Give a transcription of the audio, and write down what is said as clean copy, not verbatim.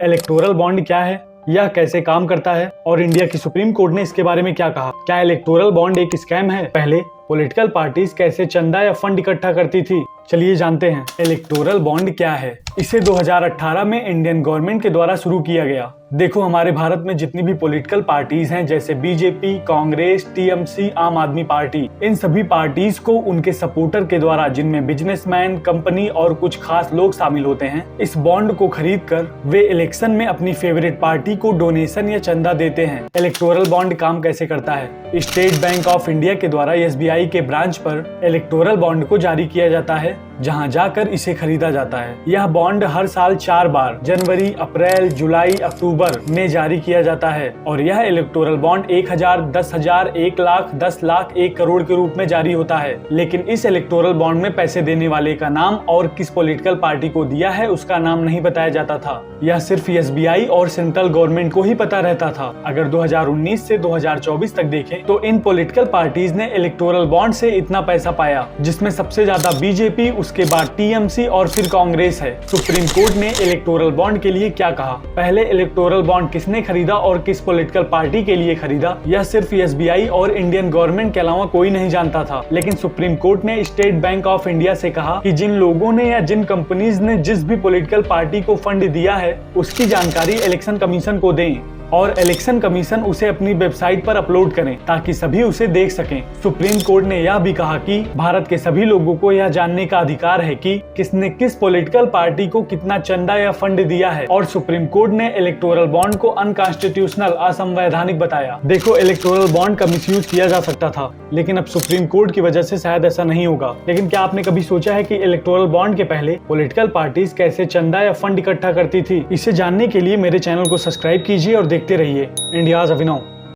Electoral bond क्या है, यह कैसे काम करता है और इंडिया की सुप्रीम कोर्ट ने इसके बारे में क्या कहा। क्या इलेक्टोरल बॉन्ड एक स्कैम है? पहले पॉलिटिकल पार्टीज कैसे चंदा या फंड इकट्ठा करती थी, चलिए जानते हैं। इलेक्टोरल बॉन्ड क्या है? इसे 2018 में इंडियन गवर्नमेंट के द्वारा शुरू किया गया। देखो, हमारे भारत में जितनी भी पॉलिटिकल पार्टीज हैं जैसे बीजेपी, कांग्रेस, टीएमसी, आम आदमी पार्टी, इन सभी पार्टीज को उनके सपोर्टर के द्वारा, जिनमें बिजनेसमैन, कंपनी और कुछ खास लोग शामिल होते हैं, इस बॉन्ड को खरीद कर वे इलेक्शन में अपनी फेवरेट पार्टी को डोनेशन या चंदा देते हैं। इलेक्टोरल बॉन्ड काम कैसे करता है? स्टेट बैंक ऑफ इंडिया के द्वारा एसबीआई के ब्रांच पर इलेक्टोरल बॉन्ड को जारी किया जाता है, जहां जाकर इसे खरीदा जाता है। यह बॉन्ड हर साल 4 बार जनवरी, अप्रैल, जुलाई, अक्टूबर में जारी किया जाता है और यह इलेक्टोरल बॉन्ड 1000, 10,000, 1 लाख, 10 लाख, 1 करोड़ के रूप में जारी होता है। लेकिन इस इलेक्टोरल बॉन्ड में पैसे देने वाले का नाम और किस पॉलिटिकल पार्टी को दिया है उसका नाम नहीं बताया जाता था। यह सिर्फ एसबीआई और सेंट्रल गवर्नमेंट को ही पता रहता था। अगर 2019 से 2024 तक देखें तो इन पॉलिटिकल पार्टीज ने इलेक्टोरल बॉन्ड से इतना पैसा पाया, जिसमें सबसे ज्यादा बीजेपी, उसके बाद टीएमसी और फिर कांग्रेस है। सुप्रीम कोर्ट ने इलेक्टोरल बॉन्ड के लिए क्या कहा? पहले इलेक्टोरल बॉन्ड किसने खरीदा और किस पॉलिटिकल पार्टी के लिए खरीदा, यह सिर्फ एसबीआई और इंडियन गवर्नमेंट के अलावा कोई नहीं जानता था। लेकिन सुप्रीम कोर्ट ने स्टेट बैंक ऑफ इंडिया से कहा कि जिन लोगों ने या जिन कंपनीज ने जिस भी पॉलिटिकल पार्टी को फंड दिया है उसकी जानकारी इलेक्शन कमीशन को दें और इलेक्शन कमीशन उसे अपनी वेबसाइट पर अपलोड करें ताकि सभी उसे देख सकें। सुप्रीम कोर्ट ने यह भी कहा कि भारत के सभी लोगों को यह जानने का अधिकार है कि किसने किस पॉलिटिकल पार्टी को कितना चंदा या फंड दिया है। और सुप्रीम कोर्ट ने इलेक्टोरल बॉन्ड को अनकॉन्स्टिट्यूशनल, असंवैधानिक बताया। देखो, इलेक्टोरल बॉन्ड का मिसयूज किया जा सकता था, लेकिन अब सुप्रीम कोर्ट की वजह से शायद ऐसा नहीं होगा। लेकिन क्या आपने कभी सोचा है कि इलेक्टोरल बॉन्ड के पहले पॉलिटिकल पार्टीज कैसे चंदा या फंड इकट्ठा करती थी? इसे जानने के लिए मेरे चैनल को सब्सक्राइब कीजिए और देखते रहिए इंडियाज अभिनव।